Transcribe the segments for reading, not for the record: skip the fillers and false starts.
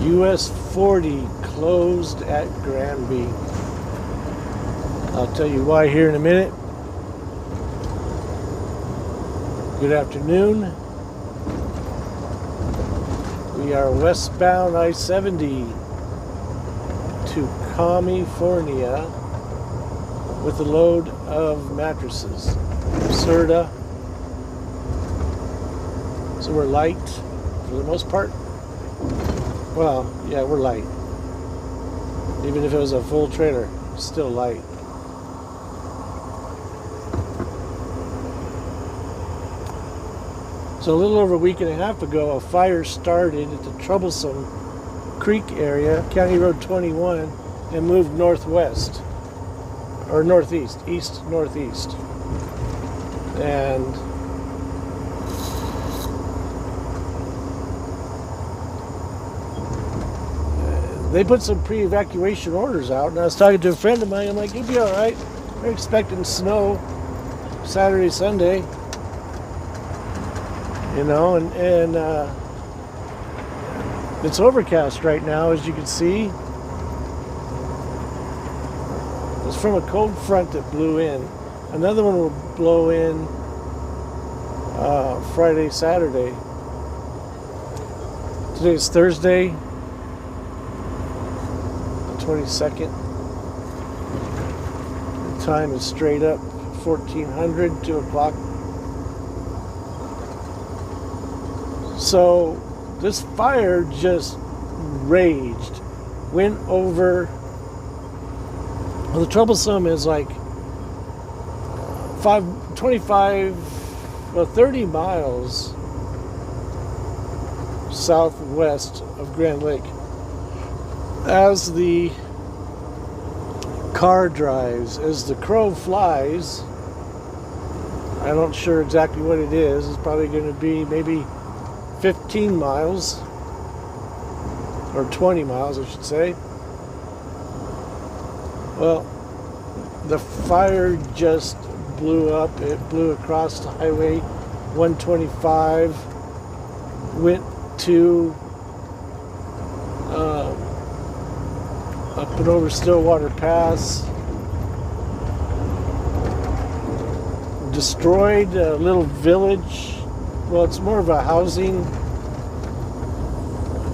US 40 closed at Granby. I'll tell you why here in a minute. Good afternoon. We are westbound I-70 to California with a load of mattresses. Serta. So we're light for the most part. Well, yeah, we're light. Even if it was a full trailer, still light. So a little over a week and a half ago, a fire started at the Troublesome Creek area, County Road 21, and moved northwest, or northeast, east-northeast. And they put some pre-evacuation orders out, and I was talking to a friend of mine. I'm like, "You'll be all right. We're expecting snow Saturday, Sunday." You know, and it's overcast right now, as you can see. It's from a cold front that blew in. Another one will blow in Friday, Saturday. Today's Thursday, the 22nd. The time is straight up 1400, 2 o'clock. So this fire just raged, went over. Well, the Troublesome is like 30 miles southwest of Grand Lake. As the car drives, as the crow flies, I'm not sure exactly what it is. It's probably going to be maybe 15 miles, or 20 miles, I should say. Well, the fire just blew up. It blew across the Highway 125, went to up and over Stillwater Pass, destroyed a little village. Well, it's more of a housing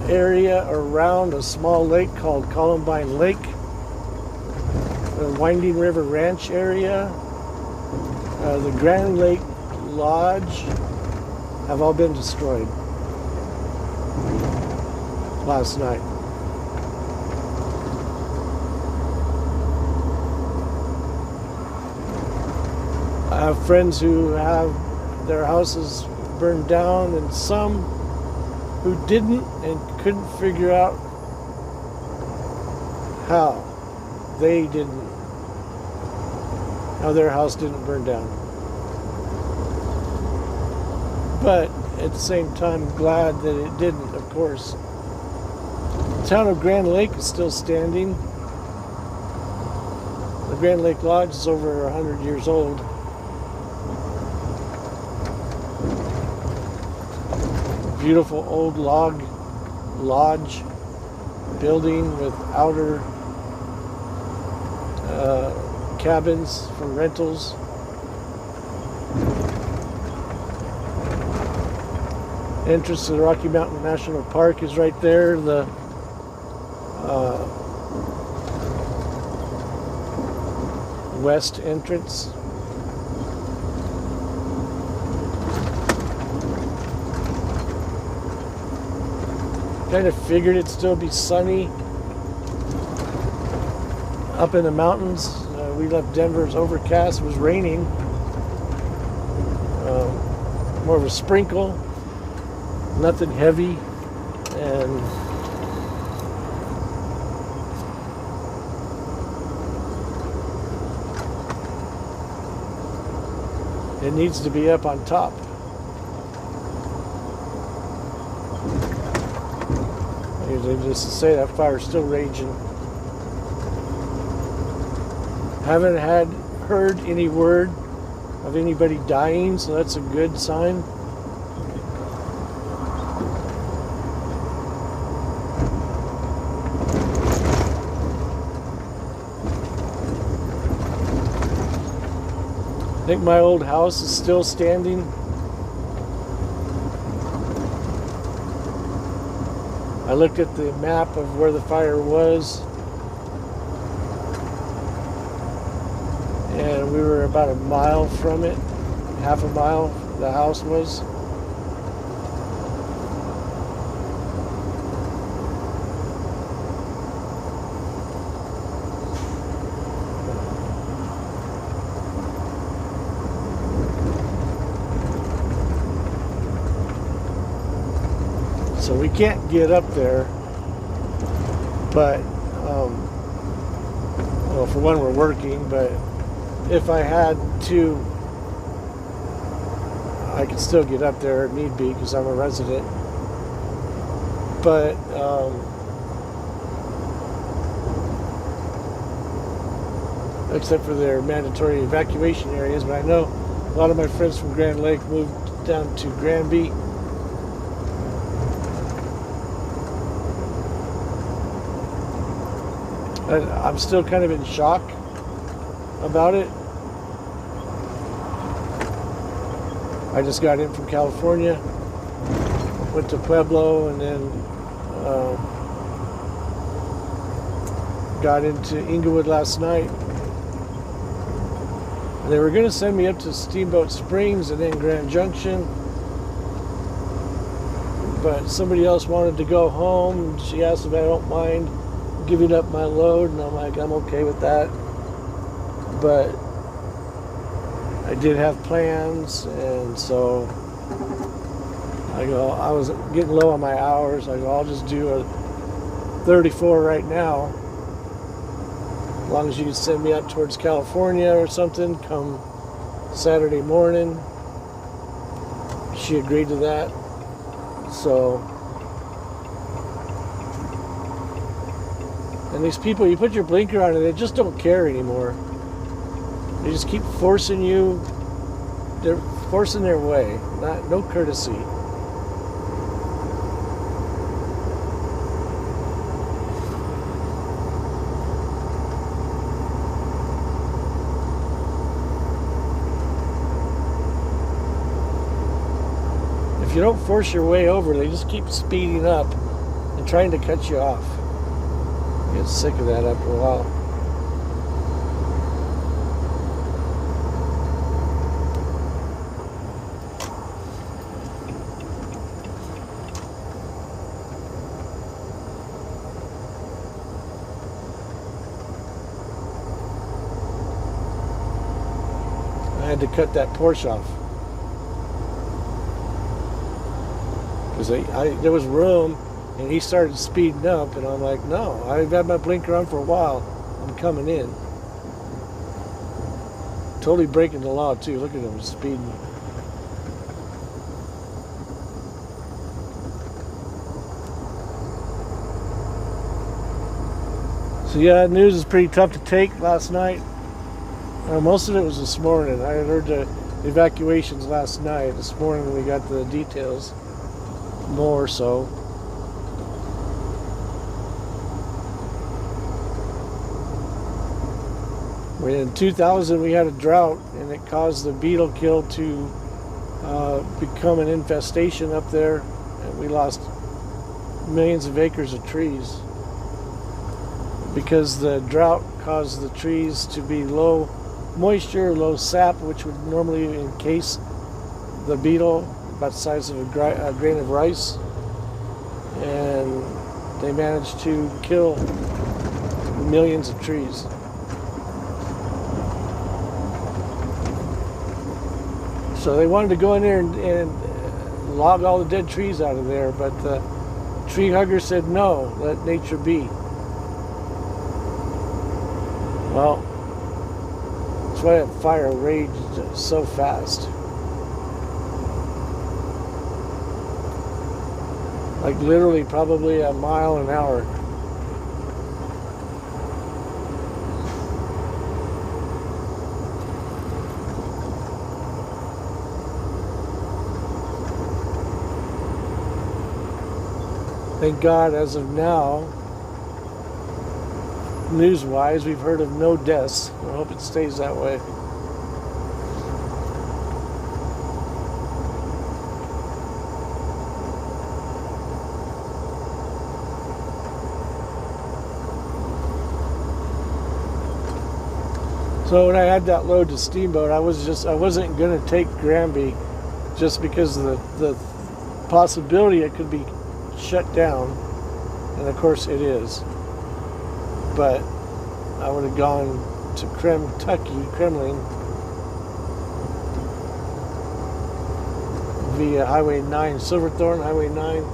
area around a small lake called Columbine Lake. The Winding River Ranch area. The Grand Lake Lodge have all been destroyed last night. I have friends who have their houses burned down, and some who didn't and couldn't figure out how their house didn't burn down. But at the same time, glad that it didn't, of course. The town of Grand Lake is still standing. The Grand Lake Lodge is over 100 years old. Beautiful old log lodge building with outer cabins for rentals. Entrance to the Rocky Mountain National Park is right there. The west entrance. Kind of figured it'd still be sunny up in the mountains. We left Denver, it was overcast, it was raining. More of a sprinkle, nothing heavy, and it needs to be up on top. Just to say that fire's still raging. Haven't heard any word of anybody dying, so that's a good sign. think my old house is still standing. I looked at the map of where the fire was, and we were about a mile from it, half a mile the house was. So we can't get up there, but, well, for one, we're working, but if I had to, I could still get up there if need be, because I'm a resident. But, except for their mandatory evacuation areas, but I know a lot of my friends from Grand Lake moved down to Granby. I'm still kind of in shock about it. I just got in from California, went to Pueblo, and then got into Inglewood last night. And they were going to send me up to Steamboat Springs and then Grand Junction, but somebody else wanted to go home. She asked if I don't mind giving up my load, and I'm like, I'm okay with that. But I did have plans, and so I go, I was getting low on my hours. I go, I'll just do a 34 right now, as long as you can send me up towards California or something come Saturday morning. She agreed to that. So, and these people, you put your blinker on and they just don't care anymore. They just keep forcing you. They're forcing their way. No courtesy. If you don't force your way over, they just keep speeding up and trying to cut you off. I get sick of that after a while. I had to cut that Porsche off because there was room, and he started speeding up, and I'm like, no, I've had my blinker on for a while. I'm coming in. Totally breaking the law too. Look at him speeding. So yeah, news is pretty tough to take last night. Most of it was this morning. I had heard the evacuations last night. This morning we got the details more so. In 2000 we had a drought, and it caused the beetle kill to become an infestation up there, and we lost millions of acres of trees because the drought caused the trees to be low moisture, low sap, which would normally encase the beetle about the size of a grain of rice, and they managed to kill millions of trees. So they wanted to go in there and log all the dead trees out of there, but the tree hugger said no, let nature be. Well, that's why that fire raged so fast. Like literally probably a mile an hour. Thank God, as of now, news-wise, we've heard of no deaths. I hope it stays that way. So when I had that load to Steamboat, I wasn't gonna take Granby just because of the possibility it could be shut down, and of course it is. But I would have gone to Kremlin, via Highway 9, Silverthorne, Highway 9,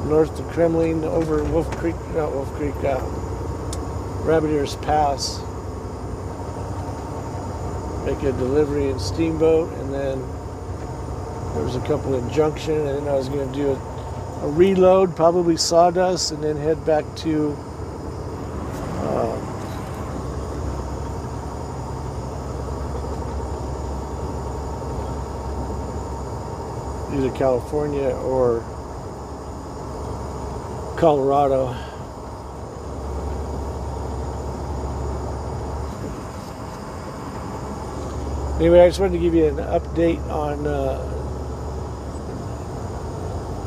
north to Kremlin, over Rabbit Ears Pass. Make a delivery in Steamboat, and then there was a couple in Junction, and then I was going to do a reload, probably Sawdust, and then head back to either California or Colorado. Anyway, I just wanted to give you an update on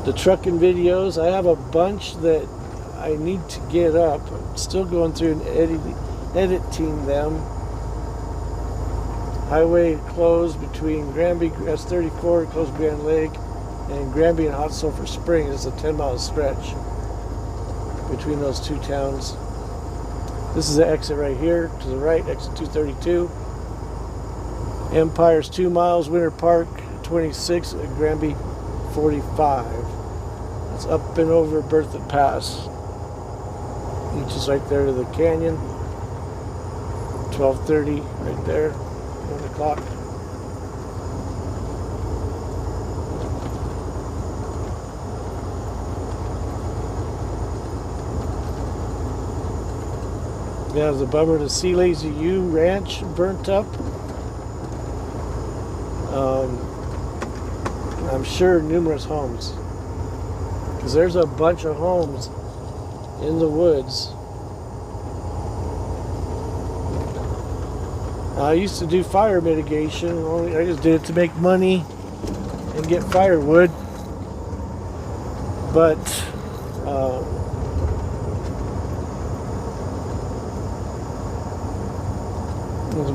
the trucking videos. I have a bunch that I need to get up. I'm still going through and editing them. Highway closed between Granby, that's 34, closed Grand Lake, and Granby and Hot Sulphur Springs. It's a 10-mile stretch between those two towns. This is the exit right here to the right, exit 232. Empire's 2 miles, Winter Park 26, and Granby 45. It's up and over Berthoud Pass. Each is right there to the canyon. 12:30 right there, 1 o'clock. Yeah, it was a bummer to see Lazy U Ranch burnt up. I'm sure numerous homes, because there's a bunch of homes in the woods. I used to do fire mitigation. I just did it to make money and get firewood. But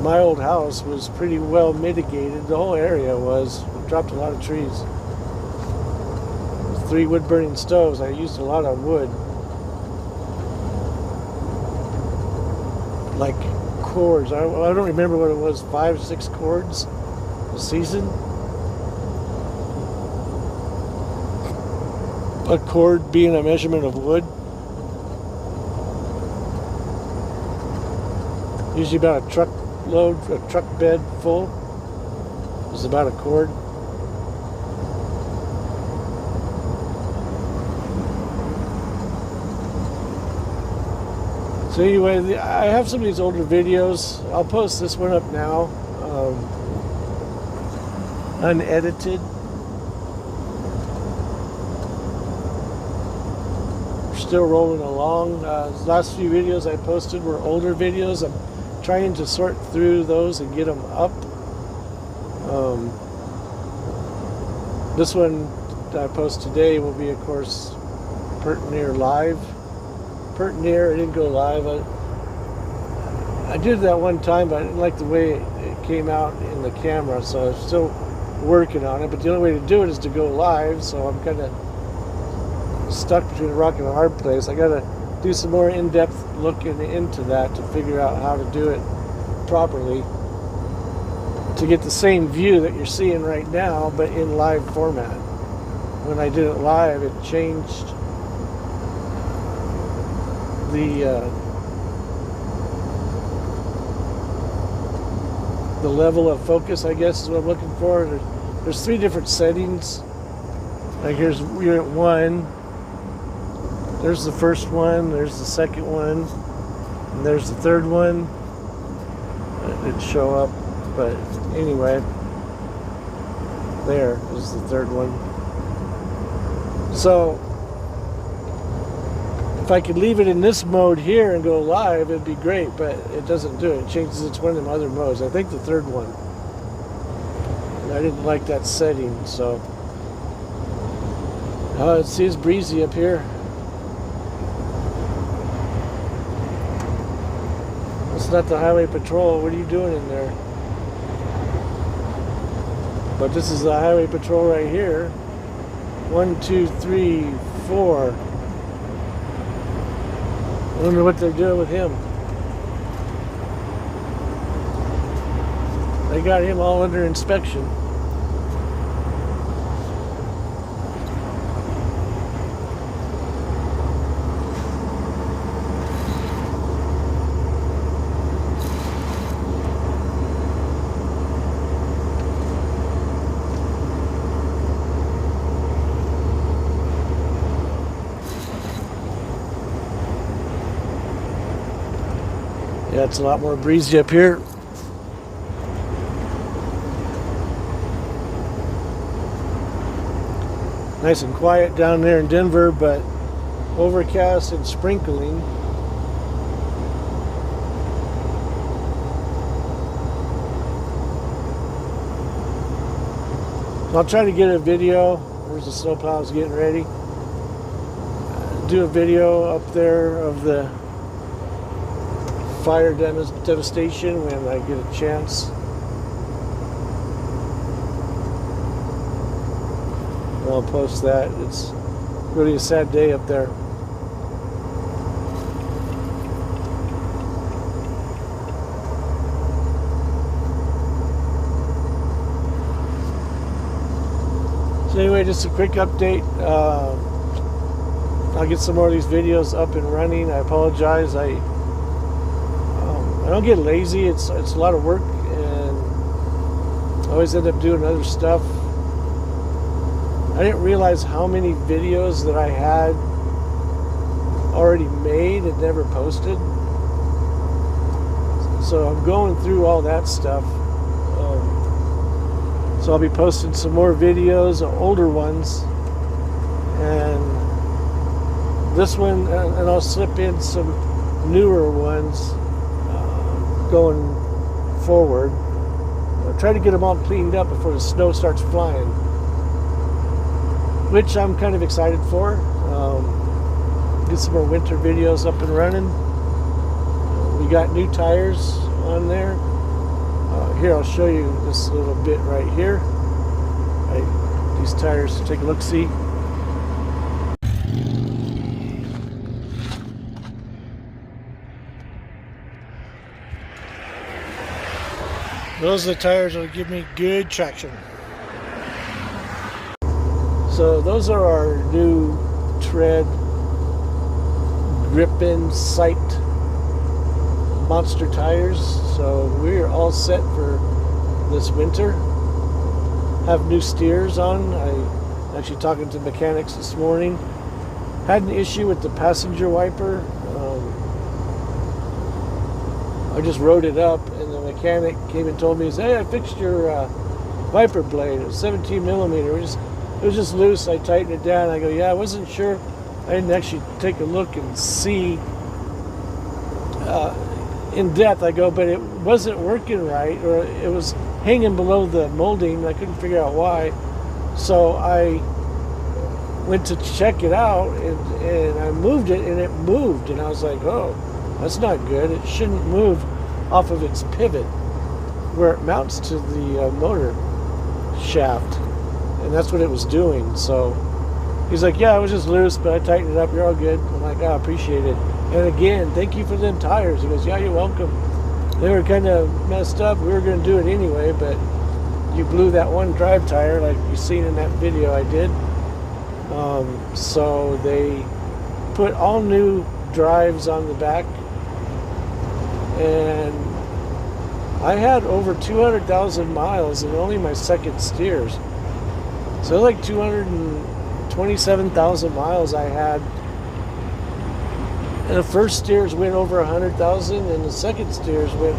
my old house was pretty well mitigated. The whole area was. We dropped a lot of trees. 3 wood burning stoves. I used a lot of wood. Like cords. I don't remember what it was, 5 or 6 cords a season. A cord being a measurement of wood. Usually about a truck load, a truck bed full is about a cord. So anyway, I have some of these older videos. I'll post this one up now, unedited. We're still rolling along. The last few videos I posted were older videos. I'm trying to sort through those and get them up. This one that I post today will be, of course, Pert Near Live. Pert Near, I didn't go live. I did that one time, but I didn't like the way it came out in the camera, so I'm still working on it. But the only way to do it is to go live, so I'm kind of stuck between a rock and a hard place. I got to do some more in-depth looking into that to figure out how to do it properly to get the same view that you're seeing right now, but in live format. When I did it live, it changed the level of focus, I guess is what I'm looking for. There's 3 different settings. Like you're at 1. There's the first one, there's the second one, and there's the third one. It didn't show up, but anyway, there is the third one. So if I could leave it in this mode here and go live, it'd be great, but it doesn't do it. It changes it to one of them other modes. I think the third one. And I didn't like that setting, so. See, it's breezy up here. Let's That's not the highway patrol. What are you doing in there? But this is the highway patrol right here. 1, 2, 3, 4. I wonder what they're doing with him. They got him all under inspection. Yeah, it's a lot more breezy up here. Nice and quiet down there in Denver, but overcast and sprinkling. So I'll try to get a video. Where's the snowplows getting ready? Do a video up there of the fire devastation when I get a chance. I'll post that. It's really a sad day up there. So anyway, just a quick update. I'll get some more of these videos up and running. I apologize. I don't get lazy. It's a lot of work, and I always end up doing other stuff. I didn't realize how many videos that I had already made and never posted. So I'm going through all that stuff. So I'll be posting some more videos, older ones, and this one, and I'll slip in some newer ones going forward. I'll try to get them all cleaned up before the snow starts flying, which I'm kind of excited for. Get some more winter videos up and running. We got new tires on there. Here, I'll show you this little bit right here. These tires, take a look, see. Those are the tires that will give me good traction. So those are our new tread grip-in sight monster tires. So we're all set for this winter. Have new steers on. I actually talking to mechanics this morning. Had an issue with the passenger wiper. I just wrote it up, and the mechanic came and told me, he said, "Hey, I fixed your wiper blade. It was 17 millimeter. It was just loose. I tightened it down." I go, "Yeah, I wasn't sure. I didn't actually take a look and see in depth." I go, "But it wasn't working right, or it was hanging below the molding. I couldn't figure out why." So I went to check it out, and I moved it, and it moved. And I was like, "Oh, that's not good. It shouldn't move off of its pivot where it mounts to the motor shaft." And that's what it was doing. So he's like, "Yeah, it was just loose, but I tightened it up. You're all good." I'm like, "I appreciate it. And again, thank you for them tires." He goes, "Yeah, you're welcome. They were kind of messed up. We were going to do it anyway, but you blew that one drive tire like you seen in that video I did." So they put all new drives on the back, and I had over 200,000 miles in only my second steers. So like 227,000 miles I had. And the first steers went over 100,000, and the second steers went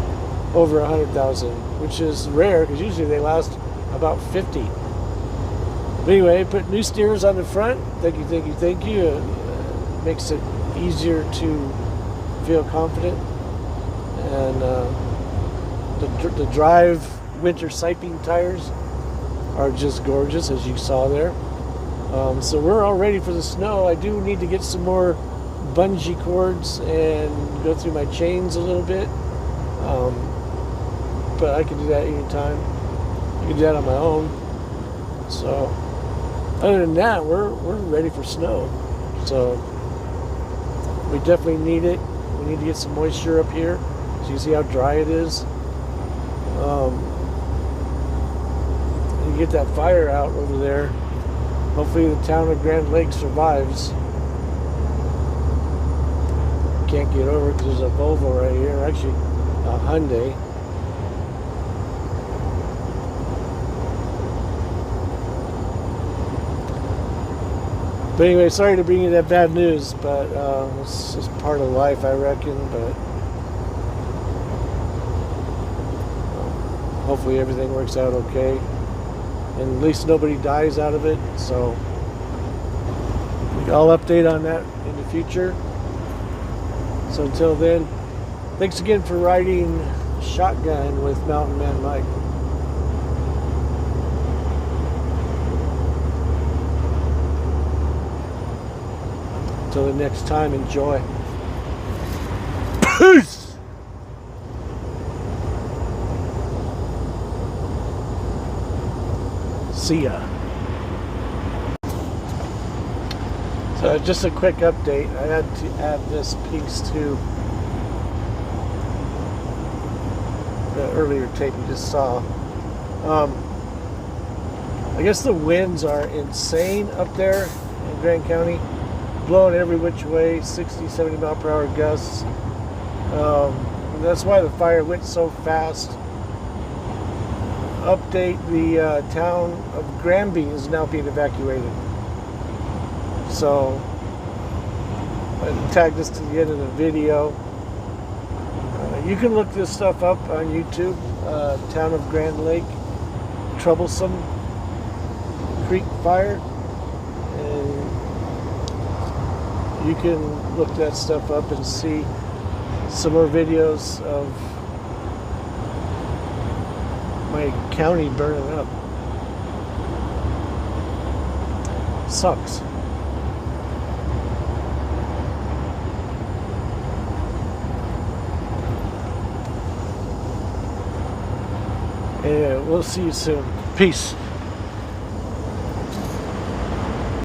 over 100,000, which is rare because usually they last about 50. But anyway, put new steers on the front. Thank you, thank you, thank you. It makes it easier to feel confident. And the drive winter siping tires are just gorgeous, as you saw there. So we're all ready for the snow. I do need to get some more bungee cords and go through my chains a little bit. But I can do that anytime. I can do that on my own. So other than that, we're ready for snow. So we definitely need it. We need to get some moisture up here. So you see how dry it is. You get that fire out over there. Hopefully the town of Grand Lake survives. Can't get over it because there's a Volvo right here. Actually, a Hyundai. But anyway, sorry to bring you that bad news, but it's just part of life, I reckon. But hopefully everything works out okay, and at least nobody dies out of it. So I'll update on that in the future. So until then, thanks again for riding shotgun with Mountain Man Mike. Until the next time, enjoy. Peace! See ya. So just a quick update. I had to add this piece to the earlier tape you just saw. I guess the winds are insane up there in Grant County. Blowing every which way, 60, 70 mile per hour gusts. That's why the fire went so fast. Update, the town of Granby is now being evacuated. So I tagged this to the end of the video. You can look this stuff up on YouTube. Town of Grand Lake, Troublesome Creek fire. And you can look that stuff up and see some more videos of my county burning up. Sucks. And we'll see you soon. Peace.